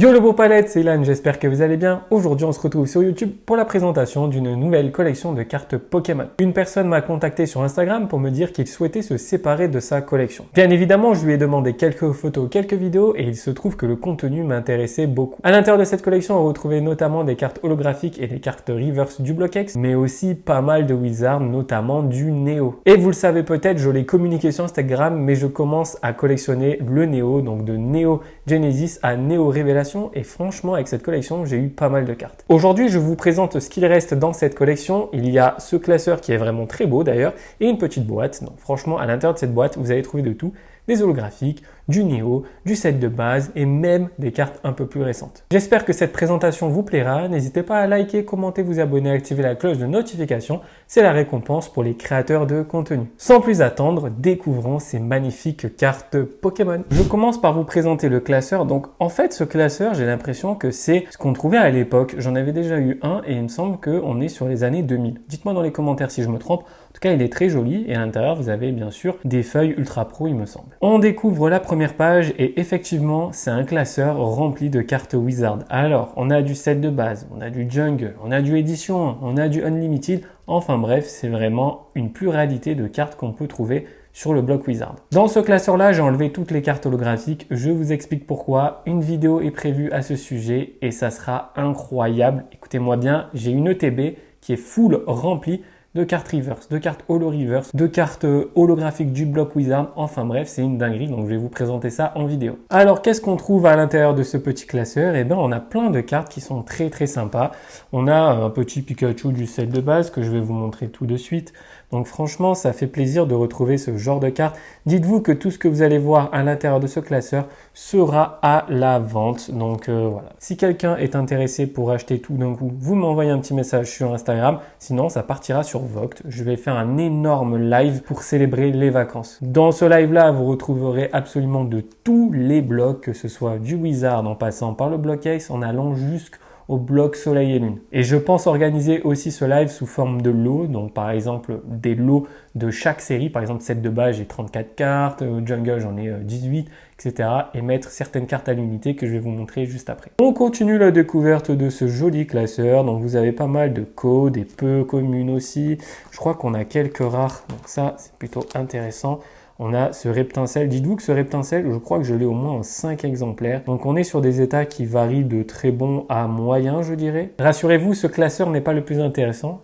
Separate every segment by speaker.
Speaker 1: Yo le beau palette, c'est Ilan, j'espère que vous allez bien. Aujourd'hui on se retrouve sur YouTube pour la présentation d'une nouvelle collection de cartes Pokémon. Une personne m'a contacté sur Instagram pour me dire qu'il souhaitait se séparer de sa collection. Bien évidemment, je lui ai demandé quelques photos, quelques vidéos et il se trouve que le contenu m'intéressait beaucoup. À l'intérieur de cette collection, on retrouvait notamment des cartes holographiques et des cartes reverse du Block X, mais aussi pas mal de Wizards, notamment du Néo. Et vous le savez peut-être, je l'ai communiqué sur Instagram, mais je commence à collectionner le Néo, donc de Néo Genesis à Néo Révélation. Et franchement, avec cette collection, j'ai eu pas mal de cartes. Aujourd'hui, je vous présente ce qu'il reste dans cette collection. Il y a ce classeur qui est vraiment très beau d'ailleurs et une petite boîte. Donc franchement, à l'intérieur de cette boîte, vous allez trouver de tout. Des holographiques, du Néo, du set de base et même des cartes un peu plus récentes. J'espère que cette présentation vous plaira. N'hésitez pas à liker, commenter, vous abonner, activer la cloche de notification. C'est la récompense pour les créateurs de contenu. Sans plus attendre, découvrons ces magnifiques cartes Pokémon. Je commence par vous présenter le classeur. Donc en fait, ce classeur, j'ai l'impression que c'est ce qu'on trouvait à l'époque. J'en avais déjà eu un et il me semble qu'on est sur les années 2000. Dites-moi dans les commentaires si je me trompe. En tout cas, il est très joli et à l'intérieur, vous avez bien sûr des feuilles ultra pro, il me semble. On découvre la première page et effectivement, c'est un classeur rempli de cartes Wizard. Alors, on a du set de base, on a du Jungle, on a du Édition 1, on a du Unlimited. Enfin bref, c'est vraiment une pluralité de cartes qu'on peut trouver sur le bloc Wizard. Dans ce classeur-là, j'ai enlevé toutes les cartes holographiques. Je vous explique pourquoi. Une vidéo est prévue à ce sujet et ça sera incroyable. Écoutez-moi bien, j'ai une ETB qui est full remplie de cartes reverse, de cartes holo reverse, de cartes holographiques du bloc Wizard. Enfin bref, c'est une dinguerie, donc je vais vous présenter ça en vidéo. Alors, qu'est-ce qu'on trouve à l'intérieur de ce petit classeur? Eh bien, on a plein de cartes qui sont très sympas. On a un petit Pikachu du set de base que je vais vous montrer tout de suite. Donc franchement, ça fait plaisir de retrouver ce genre de cartes. Dites-vous que tout ce que vous allez voir à l'intérieur de ce classeur sera à la vente. Donc voilà. Si quelqu'un est intéressé pour acheter tout d'un coup, vous m'envoyez un petit message sur Instagram. Sinon, ça partira sur Vogt. Je vais faire un énorme live pour célébrer les vacances. Dans ce live-là, vous retrouverez absolument de tous les blocs, que ce soit du Wizard en passant par le Block X, en allant jusqu'au bloc Soleil et Lune. Et je pense organiser aussi ce live sous forme de lots, donc par exemple des lots de chaque série, par exemple set de base j'ai 34 cartes, Jungle j'en ai 18, etc. et mettre certaines cartes à l'unité que je vais vous montrer juste après. On continue la découverte de ce joli classeur, donc vous avez pas mal de codes et peu communes aussi. Je crois qu'on a quelques rares, donc ça c'est plutôt intéressant. On a ce Reptincelle. Dites-vous que ce Reptincelle, je crois que je l'ai au moins en 5 exemplaires. Donc on est sur des états qui varient de très bons à moyens, je dirais. Rassurez-vous, ce classeur n'est pas le plus intéressant.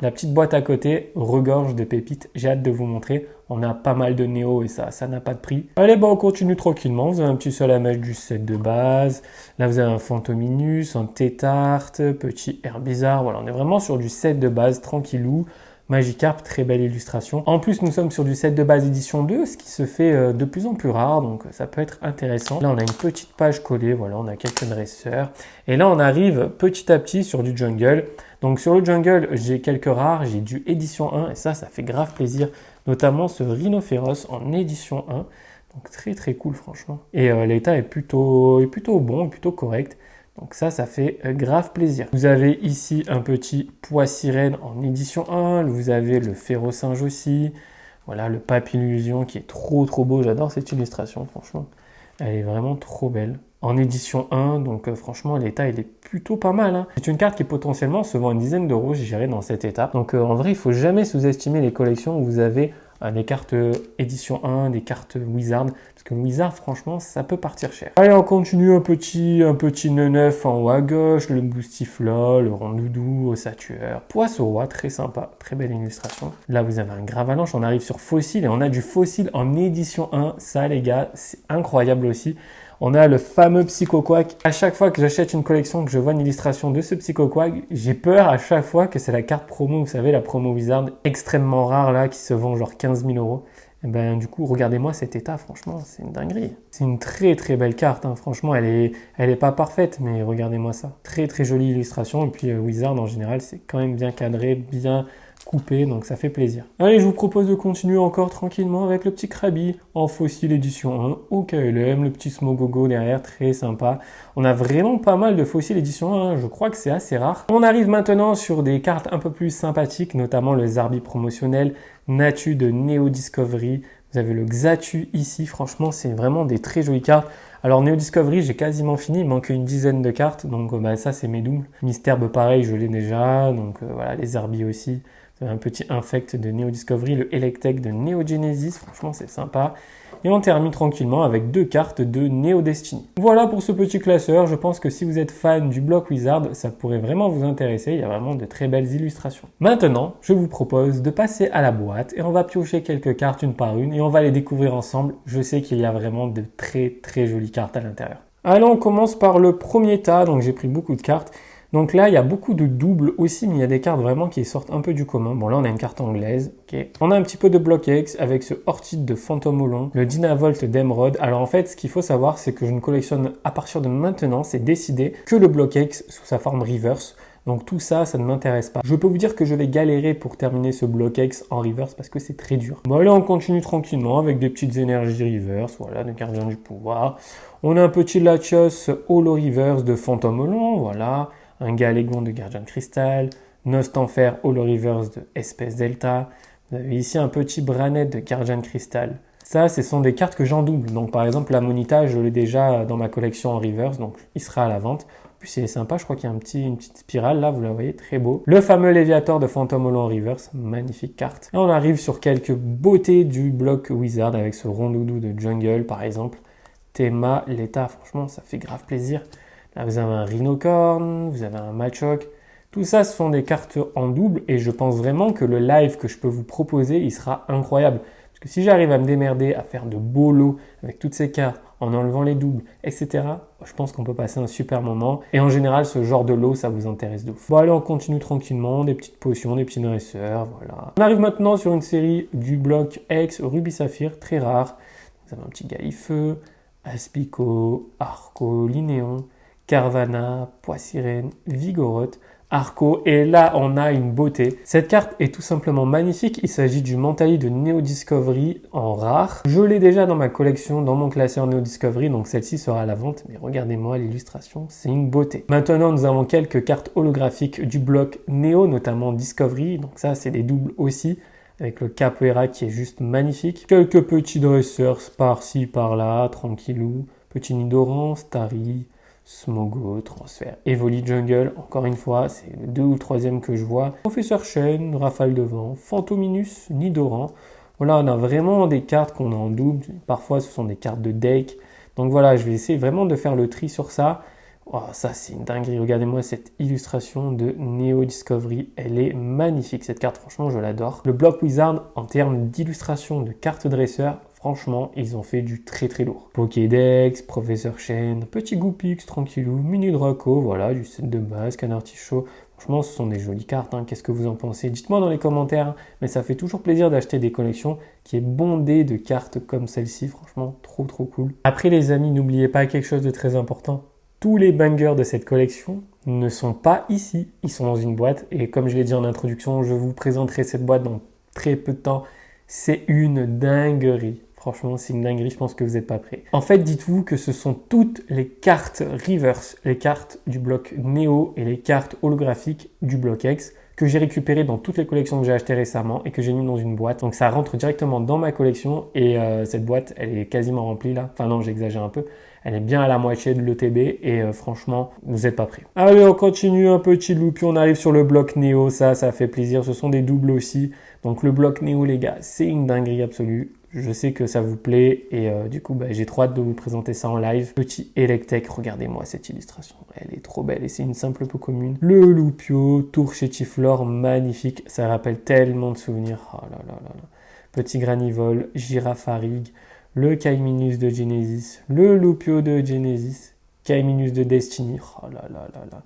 Speaker 1: La petite boîte à côté regorge de pépites. J'ai hâte de vous montrer. On a pas mal de Néo et ça n'a pas de prix. Allez, on continue tranquillement. Vous avez un petit Salamèche du set de base. Là, vous avez un Fantominus, un Tétart, petit Herbizarre. Voilà, on est vraiment sur du set de base, tranquillou. Magikarp, très belle illustration. En plus, nous sommes sur du set de base édition 2, ce qui se fait de plus en plus rare, donc ça peut être intéressant. Là, on a une petite page collée, voilà, on a quelques dresseurs. Et là, on arrive petit à petit sur du Jungle. Donc sur le Jungle, j'ai quelques rares, j'ai du édition 1, et ça fait grave plaisir. Notamment ce Rhinophéros en édition 1. Donc très cool, franchement. Et l'état est plutôt bon, plutôt correct. Donc ça fait grave plaisir. Vous avez ici un petit Poissirène en édition 1. Vous avez le Férocinge aussi. Voilà, le Papillusion qui est trop beau. J'adore cette illustration, franchement. Elle est vraiment trop belle. En édition 1, donc franchement, l'état, il est plutôt pas mal. Hein. C'est une carte qui potentiellement se vend une dizaine d'euros, je dirais, dans cet état. Donc en vrai, il ne faut jamais sous-estimer les collections où vous avez des cartes édition 1, des cartes Wizard, parce que Wizard, franchement, ça peut partir cher. Allez, on continue un petit Neunef en haut à gauche, le Boostiflor, le Rondoudou, Osatueur, Poisson-Roi, très sympa, très belle illustration. Là, vous avez un Gravalanche, on arrive sur Fossile et on a du Fossile en édition 1. Ça, les gars, c'est incroyable aussi. On a le fameux Psychoquack. À chaque fois que j'achète une collection, que je vois une illustration de ce Psychoquack, j'ai peur à chaque fois que c'est la carte promo, vous savez, la promo Wizard, extrêmement rare là, qui se vend genre 15 000 euros. Et ben du coup, regardez-moi cet état, franchement, c'est une dinguerie. C'est une très belle carte, hein. Franchement, elle est pas parfaite, mais regardez-moi ça. Très jolie illustration, et puis Wizard en général, c'est quand même bien cadré, bien coupé, donc ça fait plaisir. Allez, je vous propose de continuer encore tranquillement avec le petit Krabi en Fossile édition 1 au KLM, le petit Smogogo derrière, très sympa. On a vraiment pas mal de Fossile édition 1, je crois que c'est assez rare. On arrive maintenant sur des cartes un peu plus sympathiques, notamment le Zarbi promotionnel, Natu de Neo Discovery. Vous avez le Xatu ici, franchement, c'est vraiment des très jolies cartes. Alors Neo Discovery, j'ai quasiment fini, il manque une dizaine de cartes, donc ça c'est mes doubles. Mystère, pareil, je l'ai déjà, donc voilà, les Arby aussi. Vous avez un petit Infect de Neo Discovery, le Electek de Neo Genesis, franchement c'est sympa. Et on termine tranquillement avec 2 cartes de Neo Destiny. Voilà pour ce petit classeur, je pense que si vous êtes fan du bloc Wizard, ça pourrait vraiment vous intéresser, il y a vraiment de très belles illustrations. Maintenant, je vous propose de passer à la boîte et on va piocher quelques cartes une par une et on va les découvrir ensemble. Je sais qu'il y a vraiment de très jolies cartes à l'intérieur. Allez, on commence par le premier tas, donc j'ai pris beaucoup de cartes. Donc là, il y a beaucoup de doubles aussi, mais il y a des cartes vraiment qui sortent un peu du commun. Bon, là, on a une carte anglaise. Okay. On a un petit peu de Block X avec ce Orchid de Phantom Olon, le Dynavolt d'Emerald. Alors en fait, ce qu'il faut savoir, c'est que je ne collectionne à partir de maintenant, c'est décidé, que le Block X sous sa forme reverse. Donc tout ça, ça ne m'intéresse pas. Je peux vous dire que je vais galérer pour terminer ce Block X en reverse parce que c'est très dur. Bon, là, on continue tranquillement avec des petites énergies reverse, voilà, de Gardien du Pouvoir. On a un petit Latios Holo Reverse de Phantom Olon, voilà. Un Galégon de Gardien de Cristal, Nostanfer Holo Reverse de Espèce Delta. Vous avez ici un petit Branet de Gardien de Cristal. Ça, ce sont des cartes que j'en double. Donc par exemple, la Monita, je l'ai déjà dans ma collection en reverse, donc il sera à la vente. Puis c'est sympa, je crois qu'il y a une petite spirale là, vous la voyez, très beau. Le fameux Léviator de Phantom Holo en reverse, magnifique carte. Et on arrive sur quelques beautés du bloc Wizard avec ce Rondoudou de Jungle par exemple. Théma, l'état, franchement, ça fait grave plaisir. Là, vous avez un Rhinocorn, vous avez un Machoke. Tout ça, ce sont des cartes en double et je pense vraiment que le live que je peux vous proposer, il sera incroyable. Parce que si j'arrive à me démerder, à faire de beaux lots avec toutes ces cartes, en enlevant les doubles, etc., je pense qu'on peut passer un super moment. Et en général, ce genre de lot, ça vous intéresse de ouf. Bon, allez, on continue tranquillement, des petites potions, des petits dresseurs, voilà. On arrive maintenant sur une série du bloc X Ruby Saphir, très rare. Vous avez un petit Galifeu, Aspico, Arco, Linéon, Carvana, Poissirène, Vigoroth, Arco, et là on a une beauté. Cette carte est tout simplement magnifique, il s'agit du Mentali de Neo Discovery en rare. Je l'ai déjà dans ma collection, dans mon classeur Neo Discovery, donc celle-ci sera à la vente, mais regardez-moi l'illustration, c'est une beauté. Maintenant nous avons quelques cartes holographiques du bloc Neo, notamment Discovery, donc ça c'est des doubles aussi, avec le Capoeira qui est juste magnifique. Quelques petits dresseurs par-ci, par-là, tranquillou, petit Nidoran, Starry, Smogo, Transfert, Evoli Jungle, encore une fois, c'est le 2 ou le 3e que je vois. Professeur Shen, Rafale de Vent, Phantominus, Nidoran. Voilà, on a vraiment des cartes qu'on a en double. Parfois, ce sont des cartes de deck. Donc voilà, je vais essayer vraiment de faire le tri sur ça. Oh, ça, c'est une dinguerie. Regardez-moi cette illustration de Neo Discovery. Elle est magnifique, cette carte. Franchement, je l'adore. Le bloc Wizard, en termes d'illustration de cartes dresseurs, franchement, ils ont fait du très lourd. Pokédex, Professeur Shen, Petit Goupix, tranquillou, Mini Draco, voilà, du set de base, Canartichaud. Franchement, ce sont des jolies cartes, hein. Qu'est-ce que vous en pensez? Dites-moi dans les commentaires, hein. Mais ça fait toujours plaisir d'acheter des collections qui est bondée de cartes comme celle-ci. Franchement, trop cool. Après les amis, n'oubliez pas quelque chose de très important. Tous les bangers de cette collection ne sont pas ici, ils sont dans une boîte. Et comme je l'ai dit en introduction, je vous présenterai cette boîte dans très peu de temps. C'est une dinguerie. Franchement, c'est une dinguerie, je pense que vous n'êtes pas prêts. En fait, dites-vous que ce sont toutes les cartes reverse, les cartes du bloc Neo et les cartes holographiques du bloc X que j'ai récupérées dans toutes les collections que j'ai achetées récemment et que j'ai mis dans une boîte. Donc ça rentre directement dans ma collection et cette boîte, elle est quasiment remplie là. Enfin non, j'exagère un peu. Elle est bien à la moitié de l'ETB et franchement, vous n'êtes pas prêts. Allez, on continue un petit loop, puis on arrive sur le bloc Neo. Ça fait plaisir. Ce sont des doubles aussi. Donc le bloc Neo, les gars, c'est une dinguerie absolue. Je sais que ça vous plaît et du coup, j'ai trop hâte de vous présenter ça en live. Petit Electek, regardez-moi cette illustration. Elle est trop belle et c'est une simple peu commune. Le Loupio, Tour Chétiflore, magnifique. Ça rappelle tellement de souvenirs. Oh là là là là. Petit Granivole, Girafarig, le Kaiminus de Genesis, le Loupio de Genesis, Kaiminus de Destiny. Oh là là là là.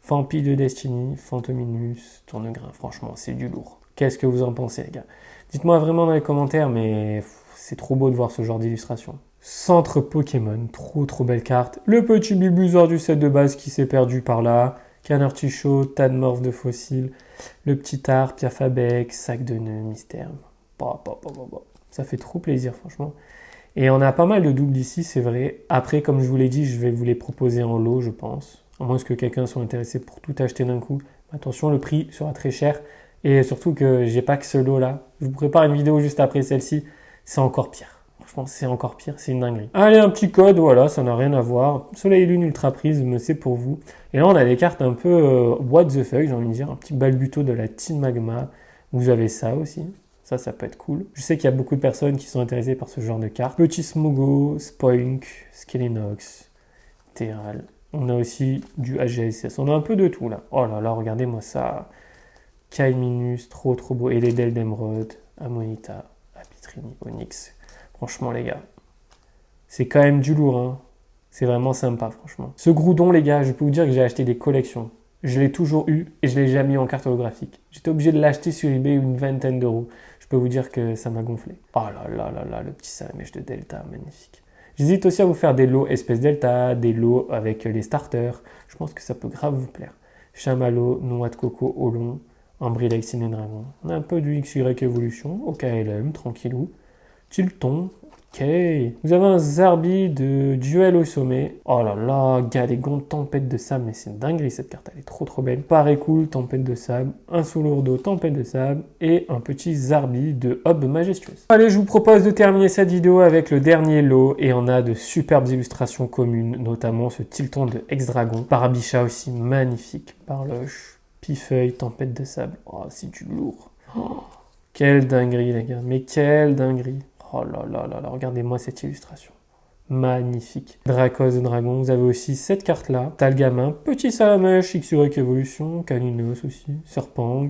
Speaker 1: Fampi de Destiny, Phantominus, Tournegrain. Franchement, c'est du lourd. Qu'est-ce que vous en pensez, les gars? Dites-moi vraiment dans les commentaires, mais c'est trop beau de voir ce genre d'illustration. Centre Pokémon, trop belle carte. Le petit Bulbasaur du set de base qui s'est perdu par là. Canartichaud, Tadmorph de fossile. Le petit Arp, Piafabec, Sac de nœuds, Mystère. Ça fait trop plaisir, franchement. Et on a pas mal de doubles ici, c'est vrai. Après, comme je vous l'ai dit, je vais vous les proposer en lot, je pense. À moins que quelqu'un soit intéressé pour tout acheter d'un coup. Attention, le prix sera très cher. Et surtout que j'ai pas que ce lot là. Je vous prépare une vidéo juste après celle-ci. C'est encore pire. Franchement, c'est encore pire, c'est une dinguerie. Allez, un petit code, voilà, ça n'a rien à voir. Soleil et Lune Ultra Prisme, c'est pour vous. Et là, on a des cartes un peu what the fuck, j'ai envie de dire. Un petit balbuto de la Team Magma. Vous avez ça aussi. Ça peut être cool. Je sais qu'il y a beaucoup de personnes qui sont intéressées par ce genre de cartes. Petit Smogo, Spoink, Skelenox, Terral. On a aussi du HGSS. On a un peu de tout là. Oh là là, regardez-moi ça. Kaiminus, trop beau. Et les Del d'Emeraude, Amonita, Apitrini, Onyx. Franchement, les gars, c'est quand même du lourd. Hein. C'est vraiment sympa, franchement. Ce Groudon, les gars, je peux vous dire que j'ai acheté des collections. Je l'ai toujours eu et je ne l'ai jamais eu en carte holographique. J'étais obligé de l'acheter sur eBay une vingtaine d'euros. Je peux vous dire que ça m'a gonflé. Oh là là là là, le petit salamèche de Delta, magnifique. J'hésite aussi à vous faire des lots espèces Delta, des lots avec les starters. Je pense que ça peut grave vous plaire. Chamallow, Noix de Coco, Olon, Ambrilex, Dragon. On a un peu du XY Evolution, OKLM, tranquillou. Tilton, ok. Vous avez un Zarbi de Duel au sommet. Oh là là, Galégon, Tempête de sable. Mais c'est une dinguerie cette carte, elle est trop belle. Pareil cool, Tempête de sable. Un Soulourdo, Tempête de sable. Et un petit Zarbi de Hob majestueuse. Allez, je vous propose de terminer cette vidéo avec le dernier lot. Et on a de superbes illustrations communes, notamment ce Tilton de Ex-Dragon. Parabicha aussi, magnifique. Parloche, Pifeuille, Tempête de sable. Oh, c'est du lourd. Oh, quelle dinguerie les gars, mais quelle dinguerie. Oh là là là là, regardez-moi cette illustration. Magnifique. Dracos de Dragon, vous avez aussi cette carte-là. Talgamin, Petit Salamèche, XY Evolution, Caninos aussi, Serpang.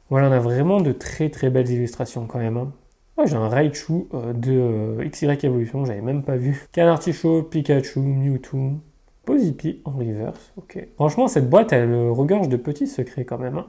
Speaker 1: Voilà, on a vraiment de très belles illustrations quand même. Hein. Oh, j'ai un Raichu de XY Evolution, j'avais même pas vu. Canartichaud, Pikachu, Mewtwo, Pozipi en reverse, ok. Franchement, cette boîte, elle regorge de petits secrets quand même. Hein.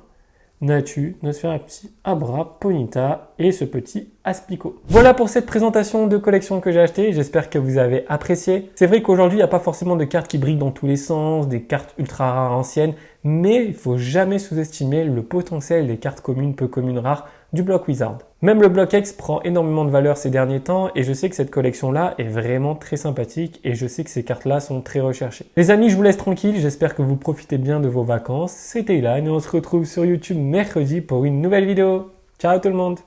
Speaker 1: Natu, Nosferapti, Abra, Ponyta et ce petit Aspico. Voilà pour cette présentation de collection que j'ai achetée. J'espère que vous avez apprécié. C'est vrai qu'aujourd'hui, il n'y a pas forcément de cartes qui brillent dans tous les sens, des cartes ultra rares anciennes, mais il faut jamais sous-estimer le potentiel des cartes communes, peu communes, rares du bloc Wizard. Même le bloc X prend énormément de valeur ces derniers temps et je sais que cette collection-là est vraiment très sympathique et je sais que ces cartes-là sont très recherchées. Les amis, je vous laisse tranquille. J'espère que vous profitez bien de vos vacances. C'était Ilan et on se retrouve sur YouTube mercredi pour une nouvelle vidéo. Ciao tout le monde!